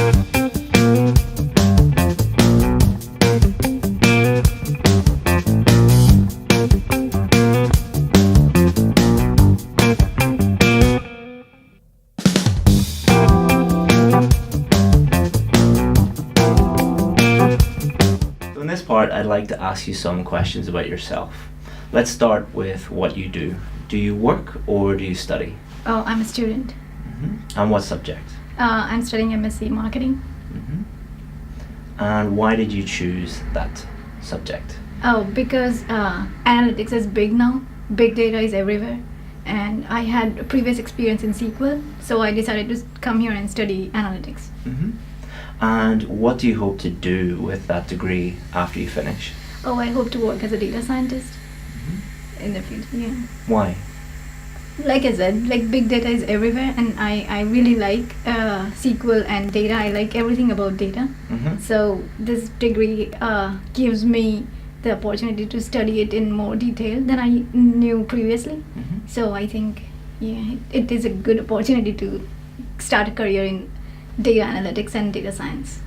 So in this part, I'd like to ask you some questions about yourself. Let's start with what you do. Do you work or do you study? Oh, I'm a student. And what subject? I'm studying MSc Marketing. And why did you choose that subject? Oh, because analytics is big now. Big data is everywhere. And I had a previous experience in SQL, so I decided to come here and study analytics. And what do you hope to do with that degree after you finish? Oh, I hope to work as a data scientist in the future, yeah. Why? Like I said, like big data is everywhere, and I really like SQL and data. I like everything about data. So this degree gives me the opportunity to study it in more detail than I knew previously. So I think, yeah, it is a good opportunity to start a career in data analytics and data science.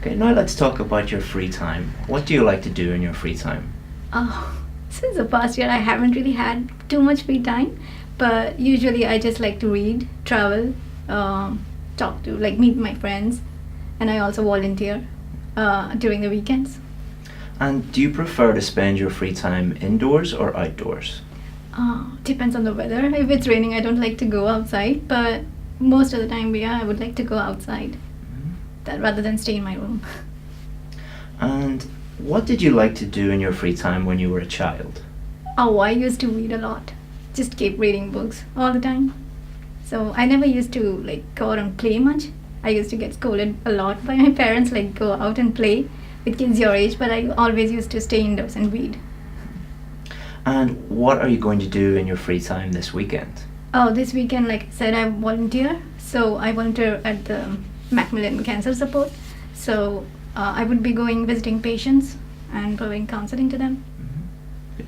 Okay, now let's talk about your free time. What do you like to do in your free time? Since the past year, I haven't really had too much free time, but usually I just like to read, travel, talk to, like meet my friends, and I also volunteer during the weekends. And do you prefer to spend your free time indoors or outdoors? Depends on the weather. If it's raining, I don't like to go outside, but most of the time, yeah, I would like to go outside that rather than stay in my room. And what did you like to do in your free time when you were a child? Oh, I used to read a lot. Just keep reading books all the time. So I never used to like go out and play much. I used to get scolded a lot by my parents, like go out and play with kids your age, but I always used to stay indoors and read. And what are you going to do in your free time this weekend? Oh, this weekend, like I said, I volunteer. So I volunteer at the Macmillan Cancer Support. So I would be going visiting patients and providing counseling to them. Good.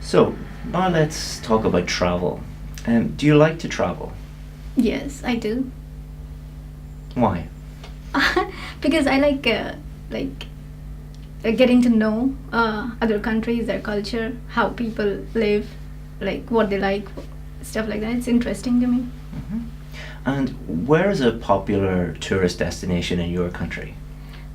So now let's talk about travel. Do you like to travel? Yes, I do. Why? Because I like getting to know other countries, their culture, how people live, like what they like, stuff like that. It's interesting to me. And where is a popular tourist destination in your country?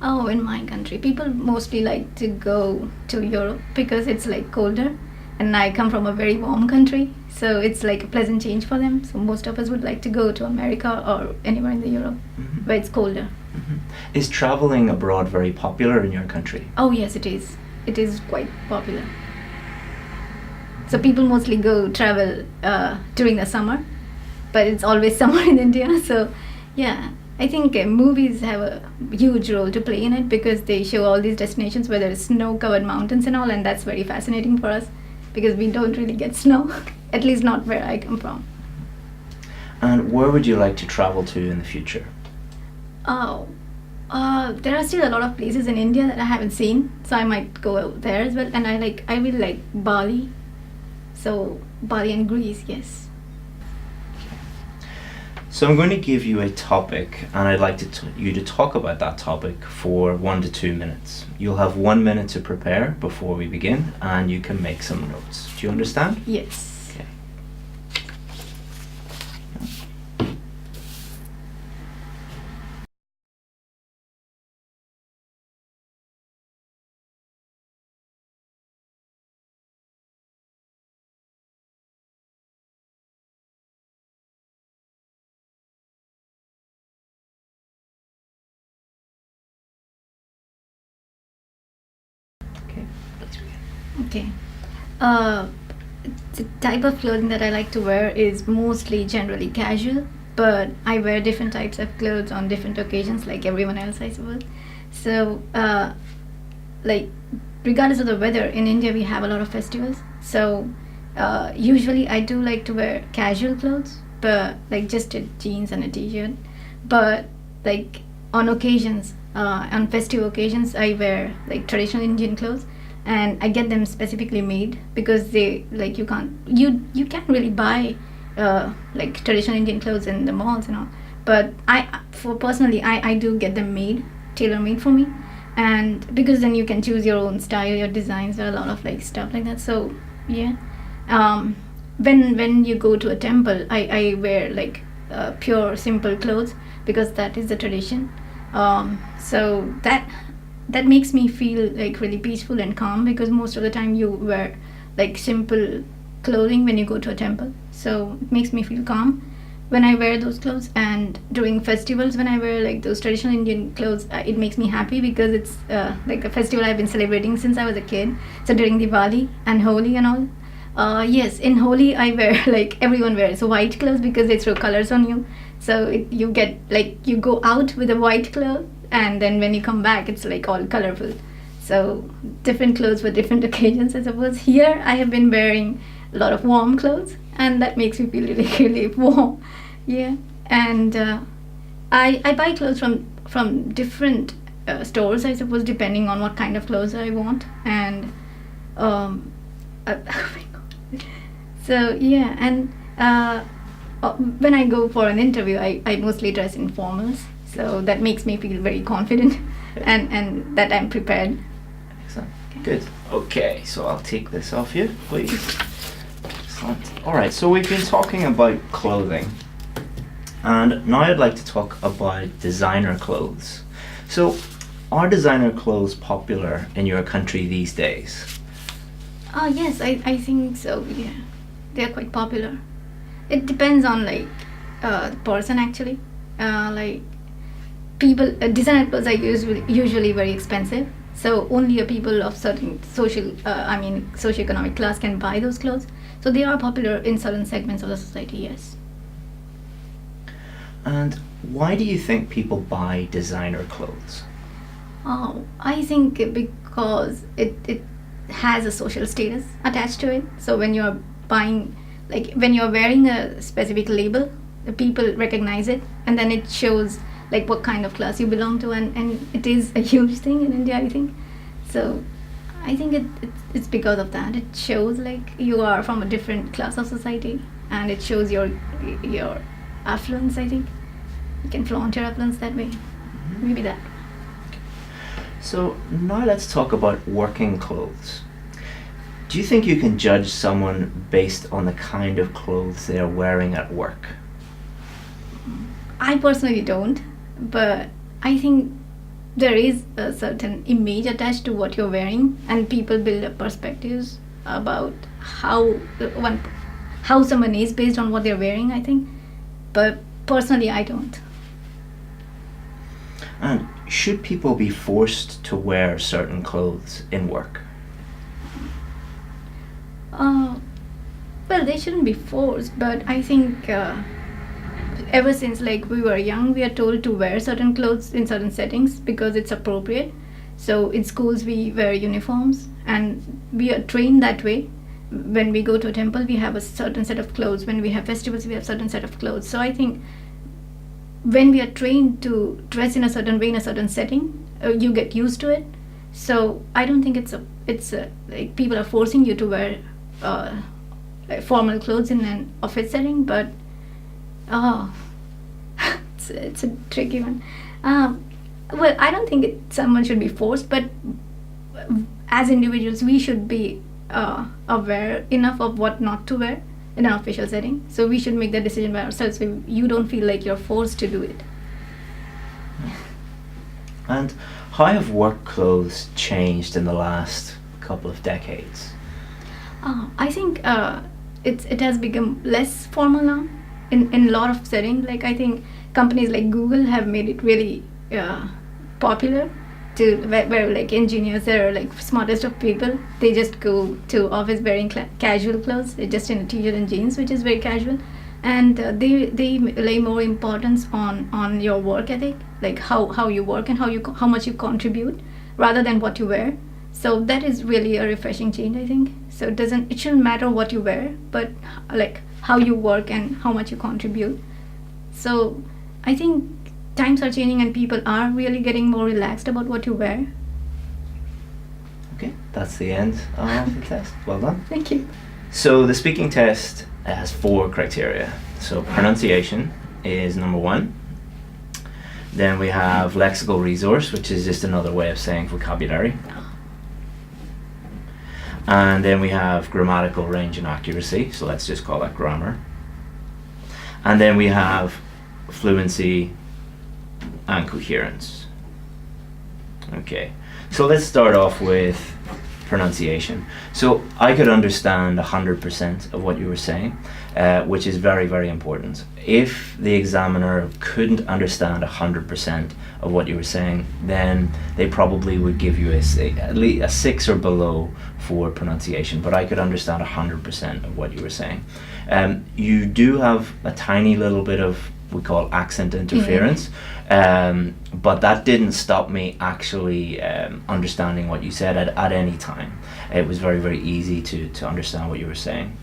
Oh, in my country, people mostly like to go to Europe because it's like colder, and I come from a very warm country, so it's like a pleasant change for them. So most of us would like to go to America or anywhere in the Europe where it's colder. Is traveling abroad very popular in your country? Oh yes, it is. It is quite popular. So people mostly go travel during the summer, but it's always summer in India. So yeah, I think movies have a huge role to play in it because they show all these destinations where there's snow-covered mountains and all, and that's very fascinating for us because we don't really get snow, at least not where I come from. And where would you like to travel to in the future? Oh, there are still a lot of places in India that I haven't seen, so I might go there as well. And I really like Bali, so Bali and Greece, yes. So I'm going to give you a topic, and I'd like you to talk about that topic for 1 to 2 minutes. You'll have 1 minute to prepare before we begin, and you can make some notes. Do you understand? Yes. Okay. Okay, let's begin. Okay. The type of clothing that I like to wear is mostly generally casual, but I wear different types of clothes on different occasions, like everyone else, I suppose. So, like, regardless of the weather, in India we have a lot of festivals. So, usually I do like to wear casual clothes, but like just a jeans and a t-shirt. But like on occasions, on festive occasions, I wear like traditional Indian clothes, and I get them specifically made because they like you can't really buy like traditional Indian clothes in the malls and all. But for personally, I do get them made, tailor made for me, and because then you can choose your own style, your designs. There are a lot of like stuff like that. So yeah, um, when you go to a temple, I wear like pure simple clothes because that is the tradition. So that makes me feel like really peaceful and calm because most of the time you wear like simple clothing when you go to a temple. So it makes me feel calm when I wear those clothes. And during festivals, when I wear like those traditional Indian clothes, it makes me happy because it's like a festival I've been celebrating since I was a kid. So during Diwali and Holi and all. Yes, in Holi I wear like everyone wears white clothes because they throw colors on you. So you get like you go out with a white cloth, and then when you come back, it's like all colorful. So different clothes for different occasions, I suppose. Here I have been wearing a lot of warm clothes, and that makes me feel really really warm. Yeah, and I buy clothes from different stores, I suppose, depending on what kind of clothes I want. And oh my god. So yeah, and when I go for an interview, I mostly dress in formals. So that makes me feel very confident, and that I'm prepared. Excellent. Good. Okay, so I'll take this off you, please. Excellent. All right, so we've been talking about clothing, and now I'd like to talk about designer clothes. So, are designer clothes popular in your country these days? Yes, I think so. Yeah, they're quite popular. It depends on like the person actually. Like people, designer clothes are usually very expensive. So only a people of certain socioeconomic class can buy those clothes. So they are popular in certain segments of the society. Yes. And why do you think people buy designer clothes? Oh, I think because it has a social status attached to it. So when you're buying, like when you're wearing a specific label, the people recognize it, and then it shows like what kind of class you belong to, and it is a huge thing in India, I think. So I think it's because of that. It shows like you are from a different class of society, and it shows your affluence, I think. You can flaunt your affluence that way. Maybe that. So now let's talk about working clothes. Do you think you can judge someone based on the kind of clothes they are wearing at work? I personally don't, but I think there is a certain image attached to what you're wearing, and people build up perspectives about how someone is based on what they're wearing, I think. But personally, I don't. And should people be forced to wear certain clothes in work? Well, they shouldn't be forced, but I think ever since like we were young, we are told to wear certain clothes in certain settings because it's appropriate. So in schools we wear uniforms, and we are trained that way. When we go to a temple, we have a certain set of clothes. When we have festivals, we have certain set of clothes. So I think when we are trained to dress in a certain way in a certain setting, you get used to it. So I don't think it's like people are forcing you to wear like formal clothes in an office setting. But oh, it's a tricky one. Well, I don't think someone should be forced, but as individuals, we should be aware enough of what not to wear in an official setting. So we should make that decision by ourselves. So you don't feel like you're forced to do it. And how have work clothes changed in the last couple of decades? I think it has become less formal now in a lot of settings. Like I think companies like Google have made it really popular to where like engineers, they're like smartest of people, they just go to office wearing casual clothes, just in a t-shirt and jeans, which is very casual. And they lay more importance on your work ethic, like how you work and how much you contribute rather than what you wear. So that is really a refreshing change, I think. So it shouldn't matter what you wear, but like how you work and how much you contribute. So I think times are changing and people are really getting more relaxed about what you wear. Okay, that's the end of the test. Well done. Thank you. So the speaking test has 4 criteria. So pronunciation is number 1, Then we have lexical resource, which is just another way of saying vocabulary. And then we have grammatical range and accuracy, so let's just call that grammar. And then we have fluency and coherence. Okay, so let's start off with pronunciation. So I could understand 100% of what you were saying, which is very, very important. If the examiner couldn't understand 100% of what you were saying, then they probably would give you at least a 6 or below for pronunciation, but I could understand 100% of what you were saying. You do have a tiny little bit of, we call accent interference, but that didn't stop me actually understanding what you said at any time. It was very, very easy to understand what you were saying.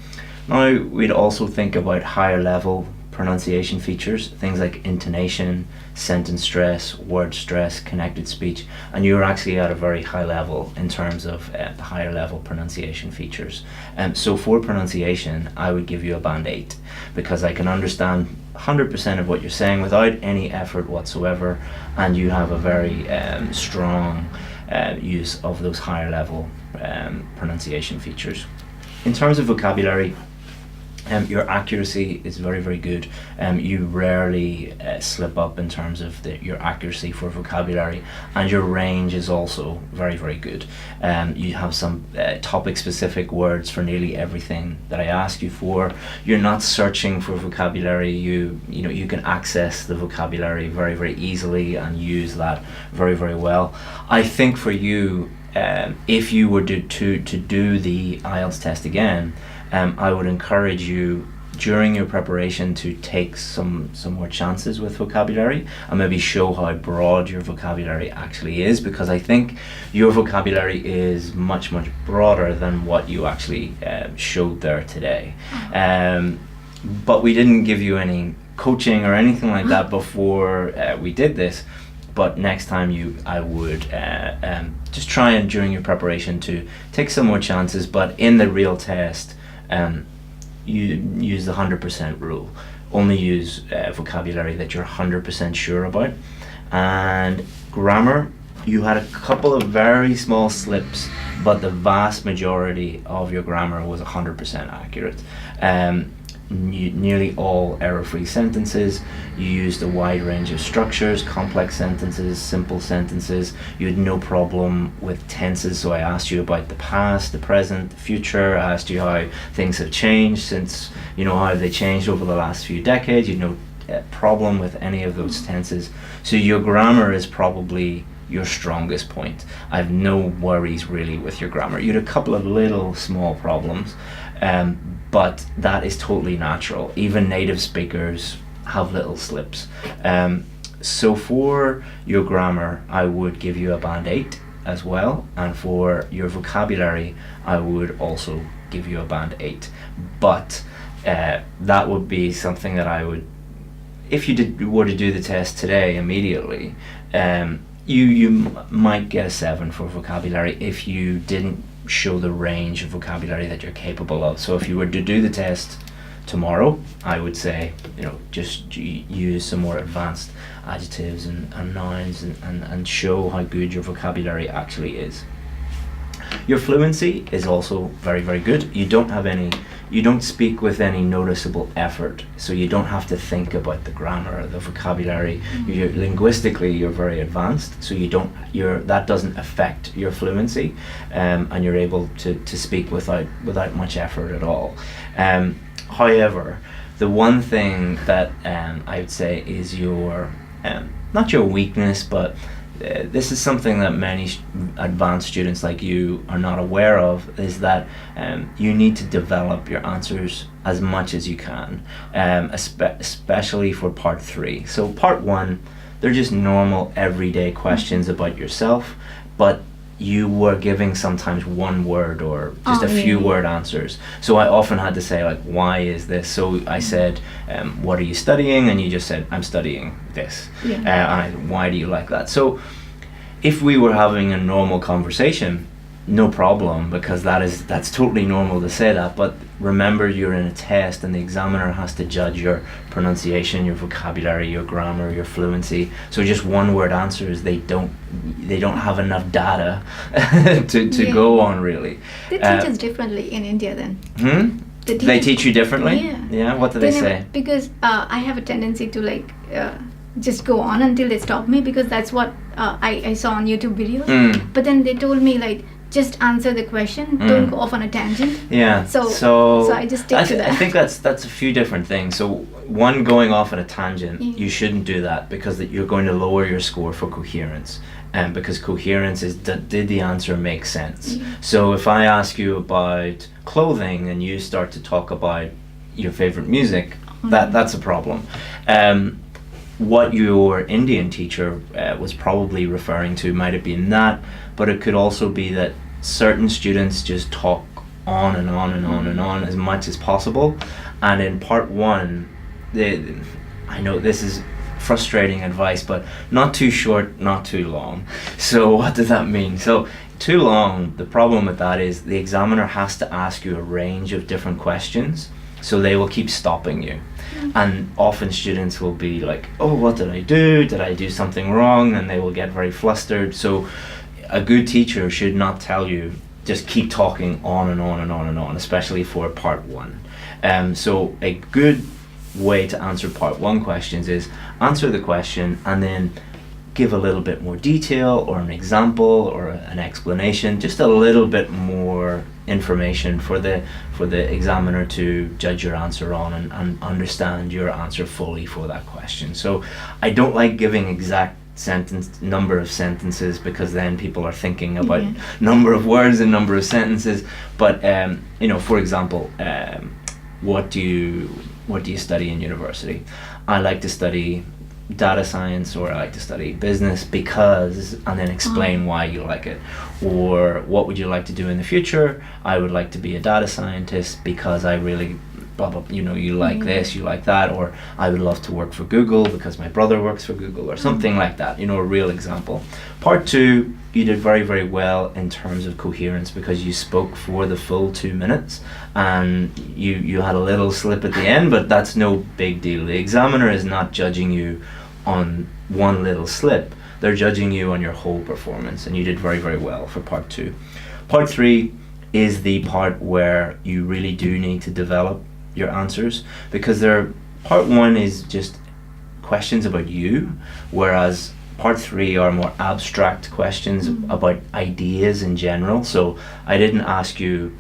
Now, we'd also think about higher level pronunciation features, things like intonation, sentence stress, word stress, connected speech, and you're actually at a very high level in terms of the higher level pronunciation features. So for pronunciation, I would give you a band 8 because I can understand 100% of what you're saying without any effort whatsoever, and you have a very strong use of those higher level pronunciation features. In terms of vocabulary, your accuracy is very, very good. You rarely slip up in terms of your accuracy for vocabulary, and your range is also very, very good. You have some topic-specific words for nearly everything that I ask you for. You're not searching for vocabulary. You know you can access the vocabulary very, very easily and use that very, very well. I think for you, if you were to do the Ielts test again, I would encourage you during your preparation to take some more chances with vocabulary and maybe show how broad your vocabulary actually is, because I think your vocabulary is much, much broader than what you actually showed there today. But we didn't give you any coaching or anything like that before we did this. But next time I would just try and during your preparation to take some more chances, but in the real test, you use the 100% rule. Only use vocabulary that you're 100% sure about. And grammar, you had a couple of very small slips, but the vast majority of your grammar was 100% accurate. Nearly all error-free sentences. You used a wide range of structures, complex sentences, simple sentences. You had no problem with tenses, so I asked you about the past, the present, the future. I asked you how things have changed since, how they changed over the last few decades. You had no problem with any of those tenses. So your grammar is probably your strongest point. I have no worries really with your grammar. You had a couple of little small problems, but that is totally natural. Even native speakers have little slips. So for your grammar, I would give you a band 8 as well, and for your vocabulary, I would also give you a band 8. But that would be something that I would, if you were to do the test today immediately, you might get a 7 for vocabulary if you didn't show the range of vocabulary that you're capable of. So if you were to do the test tomorrow, I would say, just use some more advanced adjectives and nouns and show how good your vocabulary actually is. Your fluency is also very, very good. You don't speak with any noticeable effort, so you don't have to think about the grammar or the vocabulary. Linguistically, you're very advanced, so that doesn't affect your fluency, and you're able to speak without much effort at all. However, the one thing that I would say is your not your weakness, but this is something that many advanced students like you are not aware of, is that you need to develop your answers as much as you can, especially for part 3. So part 1, they're just normal everyday questions about yourself, but you were giving sometimes one word or just a few word answers. So I often had to say, like, why is this? So I said, what are you studying? And you just said, I'm studying this. Yeah. Why do you like that? So if we were having a normal conversation, no problem, because that's totally normal to say that. But remember, you're in a test, and the examiner has to judge your pronunciation, your vocabulary, your grammar, your fluency. So just one word answers, they don't have enough data to go on, really. They teach us differently in India then. They teach you differently? Yeah. What do they say? Because I have a tendency to just go on until they stop me, because that's what I saw on YouTube videos. But then they told me just answer the question, don't go off on a tangent. Yeah. So I just stick to that. I think that's a few different things. So one, going off on a tangent, you shouldn't do that, because you're going to lower your score for coherence. Because coherence is, did the answer make sense? So if I ask you about clothing and you start to talk about your favorite music, that's a problem. What your Indian teacher was probably referring to might have been that, but it could also be that certain students just talk on and on and on and on as much as possible. And in part one, I know this is frustrating advice, but not too short, not too long. So what does that mean? So too long, the problem with that is the examiner has to ask you a range of different questions, so they will keep stopping you. And often students will be like, oh, what did I do? Did I do something wrong? And they will get very flustered. So a good teacher should not tell you, just keep talking on and on and on and on, especially for part one. So a good way to answer part one questions is answer the question and then give a little bit more detail or an example or an explanation, just a little bit more information for the examiner to judge your answer on and understand your answer fully for that question. So I don't like giving exact number of sentences, because then people are thinking about number of words and number of sentences. But for example, what do you study in university? I like to study data science, or I like to study business because, and then explain why you like it. Or what would you like to do in the future? I would like to be a data scientist because I really blah blah, you like this, you like that. Or I would love to work for Google because my brother works for Google, or something like that, a real example. Part two, you did very, very well in terms of coherence, because you spoke for the full 2 minutes, and you had a little slip at the end, but that's no big deal. The examiner is not judging you on one little slip, they're judging you on your whole performance, and you did very, very well for part two. Part three is the part where you really do need to develop your answers, because part one is just questions about you, whereas part three are more abstract questions about ideas in general. So I didn't ask you